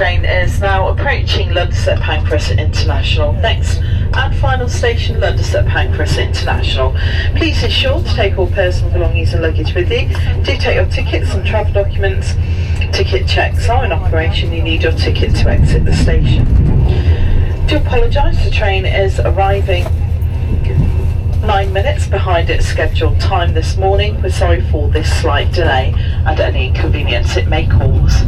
train is now approaching ST.PANCRAS International. Next and final station, ST.PANCRAS International. Please ensure to take all personal belongings and luggage with you. Do take your tickets and travel documents. Ticket checks are in operation. You need your ticket to exit the station. Do apologise, the train is arriving 9 minutes behind its scheduled time this morning. We're sorry for this slight delay and any inconvenience it may cause.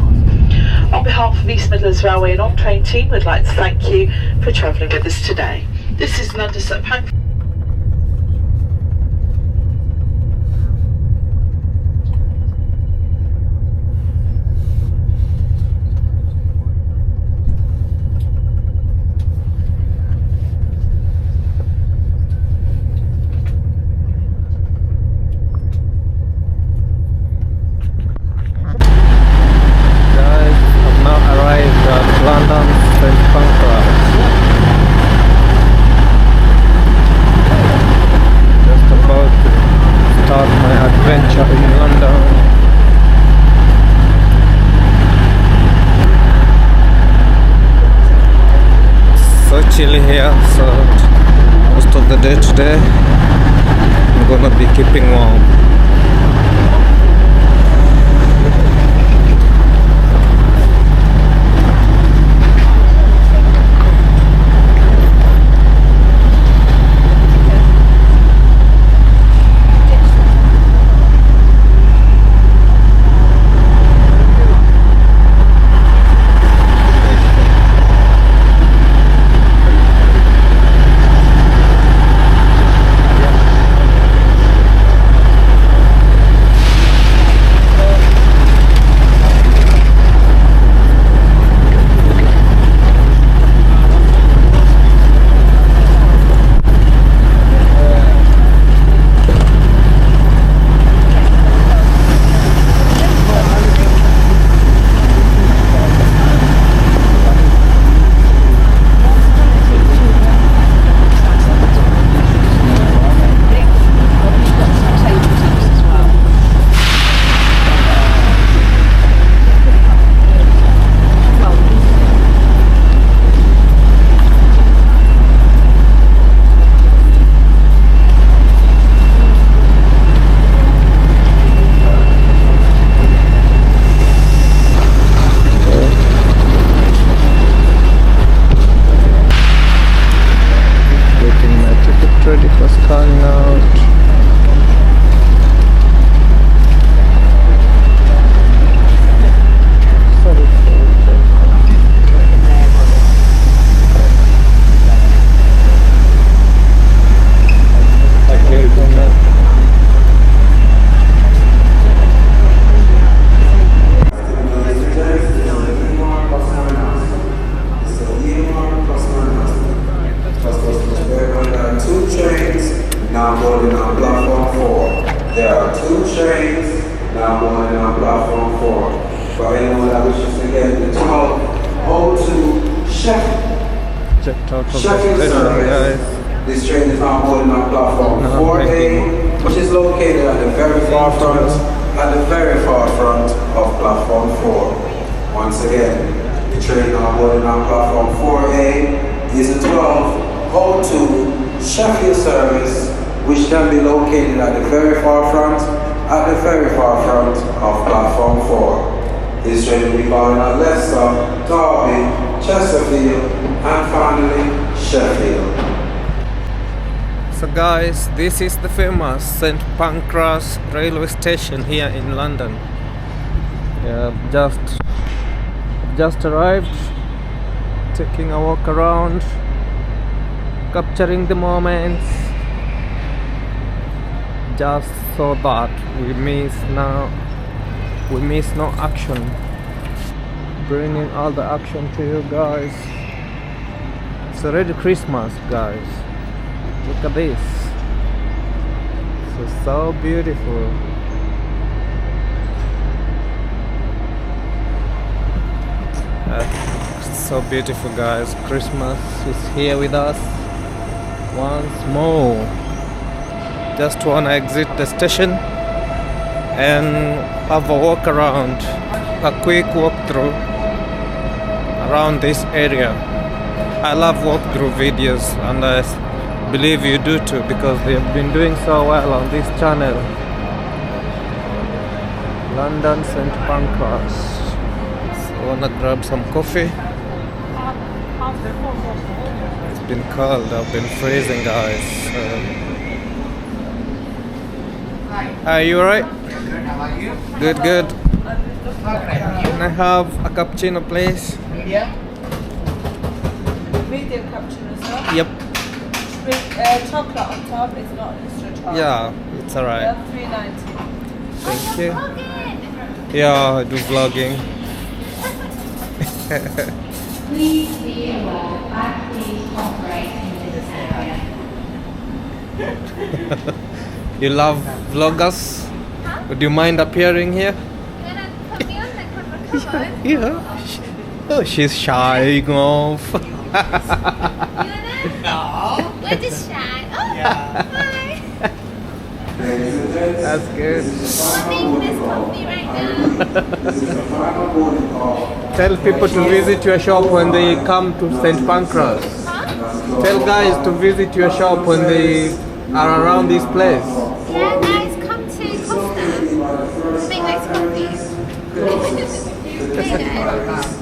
On behalf of East Midlands Railway and on-train team, we'd like to thank you for travelling with us today. This is ST.PANCRAS. Chilly here, so most of the day today I'm gonna be keeping warm. Now boarding on platform 4. There are 2 trains now boarding on platform 4. For anyone that wishes to get the 1202 Sheffield service, this train is now boarding on platform 4A, which is located at the very far front, of platform 4. Once again, the train now boarding on platform 4A is a 1202 Sheffield service, which can be located at the very far front, of platform 4. This train will be bound at Leicester, Derby, Chesterfield, and finally Sheffield. So guys, this is the famous St. Pancras railway station here in London. Yeah, just arrived, taking a walk around, capturing the moments, just so that we miss no action, bringing all the action to you guys. It's already Christmas, guys. Look at this. So beautiful. So beautiful, guys. Christmas is here with us once more. Just wanna exit the station and have a walk around, a quick walk through around this area. I love walkthrough videos, and I believe you do too, because they've been doing so well on this channel. London St. Pancras. So I wanna grab some coffee. It's been cold, I've been freezing, guys. Are you alright? Good, good. Can I have a cappuccino, please? Medium cappuccino, sir. Yep. With chocolate on top, it's not extra chocolate. Yeah, it's alright. Yeah, $3.90. Thank you. Yeah, I do vlogging. Please be aware, please operate in this area. You love vloggers? Would you mind appearing here? Put me on the cover, come on. Yeah. Oh, she's shy off. No. We're just shy. Oh, hi. That's good. Loving this coffee right now. Tell people to visit your shop when they come to St. Pancras. Huh? Tell guys to visit your shop when they are around this place. Yeah, guys, come to Costa. Make nice coffee. There you go.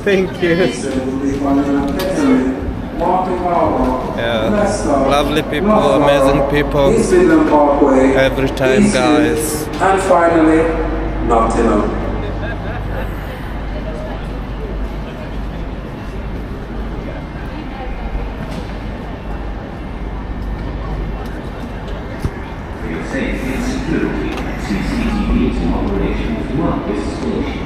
Thank you. Yeah, lovely people, amazing people. Every time, guys. And finally, Nottingham. Safety and security, CCTV is in operation throughout this station.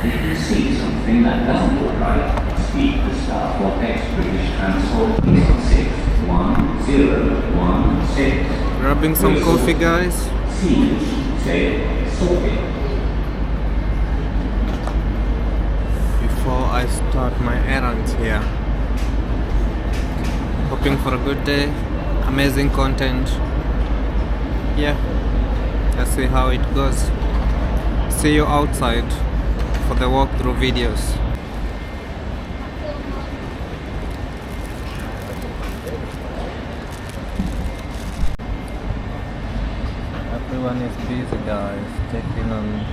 If you see something that doesn't look right, speak to staff of ex-British Transport Police 61016. Grabbing some coffee, guys. See, say, sorted. Before I start my errands here. Hoping for a good day, amazing content. Yeah, let's see how it goes. See you outside for the walkthrough videos. Everyone is busy, guys, checking on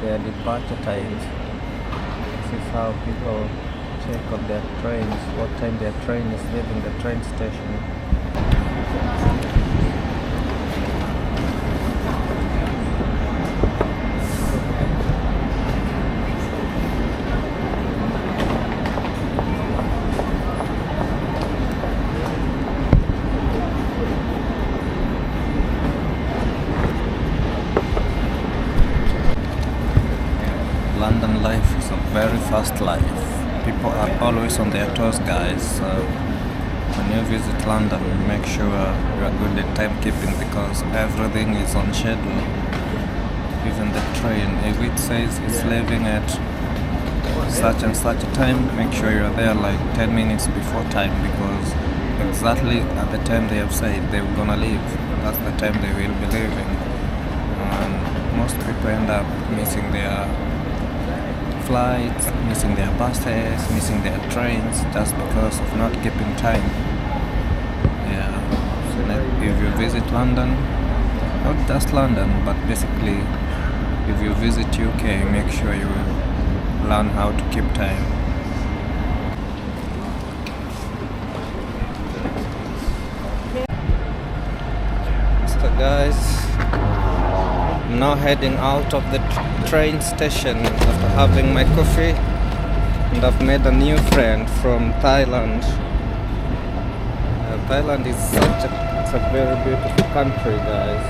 their departure times. This is how people check on their trains, what time their train is leaving the train station. London life is a very fast life. People are always on their toes, guys. So when you visit London, make sure you are good at timekeeping, because everything is on schedule. Even the train, if it says it's leaving at such and such a time, make sure you're there like 10 minutes before time, because exactly at the time they have said they were gonna leave, that's the time they will be leaving. And most people end up missing their flights, missing their buses, missing their trains, just because of not keeping time. Yeah, so if you visit London, not just London, but basically if you visit UK, make sure you learn how to keep time. So guys, I'm now heading out of the train station after having my coffee, and I've made a new friend from Thailand. Thailand is it's a very beautiful country, guys.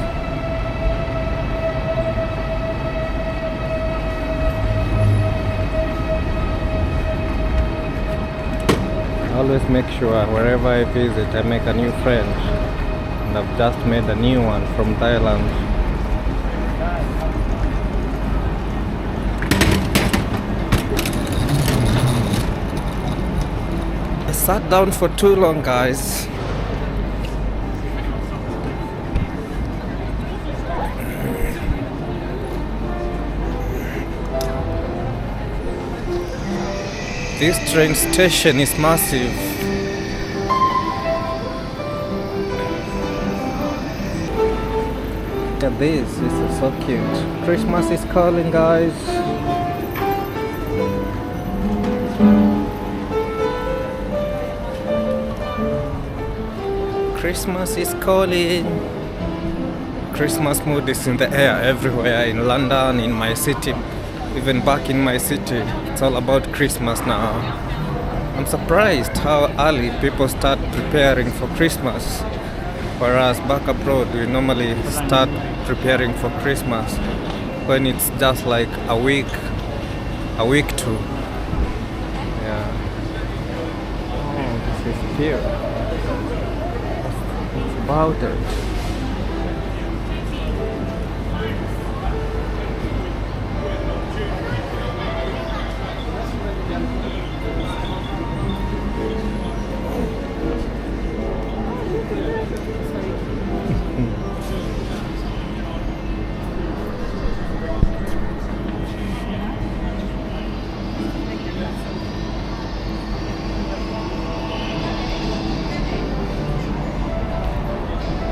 I always make sure wherever I visit I make a new friend, and I've just made a new one from Thailand. I sat down for too long, guys. This train station is massive. Look at this is so cute. Christmas is calling, guys. Christmas is calling. Christmas mood is in the air everywhere in London, in my city, even back in my city. It's all about Christmas now. I'm surprised how early people start preparing for Christmas. Whereas back abroad, we normally start preparing for Christmas when it's just like a week too. Yeah. Oh, this is here. It's about it.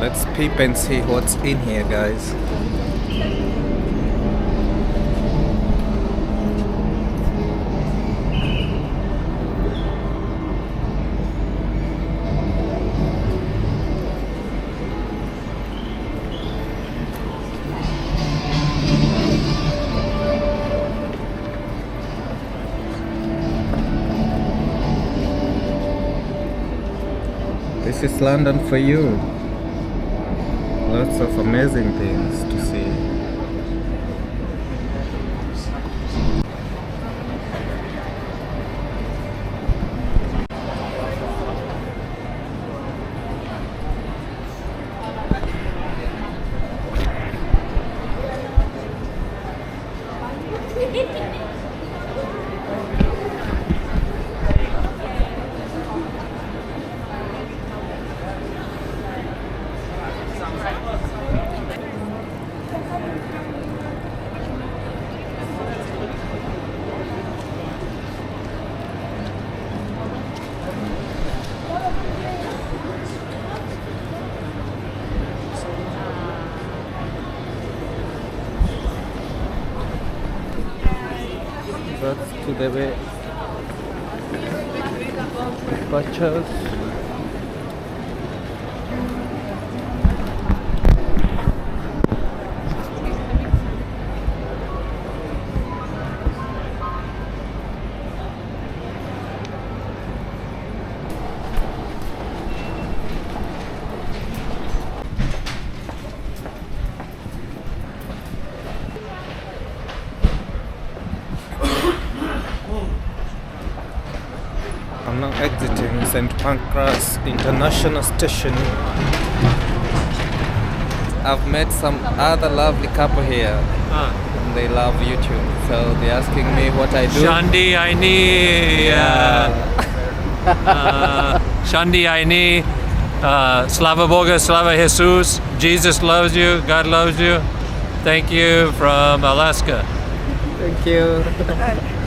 Let's peep and see what's in here, guys. This is London for you. Lots of amazing things to see. That's to the way purchase. I'm now exiting St.PANCRAS International Station. I've met some other lovely couple here. And they love YouTube, so they're asking me what I do. Shandi Aini, Shandi Aini, Slava Boga, Slava Jesus. Jesus loves you, God loves you. Thank you from Alaska. Thank you.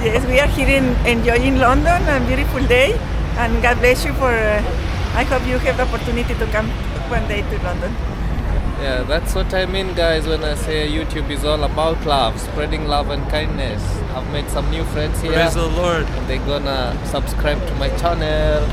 Yes, we are here enjoying London, a beautiful day, and God bless you for. I hope you have the opportunity to come one day to London. Yeah, that's what I mean, guys, when I say YouTube is all about love, spreading love and kindness. I've made some new friends here. Praise the Lord. And they're gonna subscribe to my channel.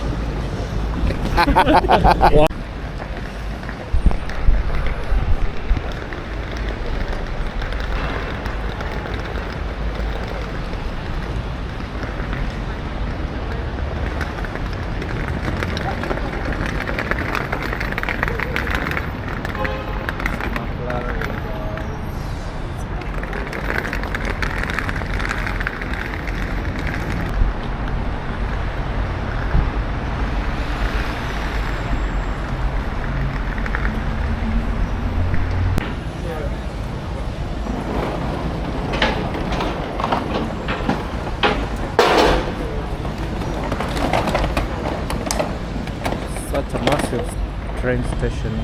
Such a massive train station.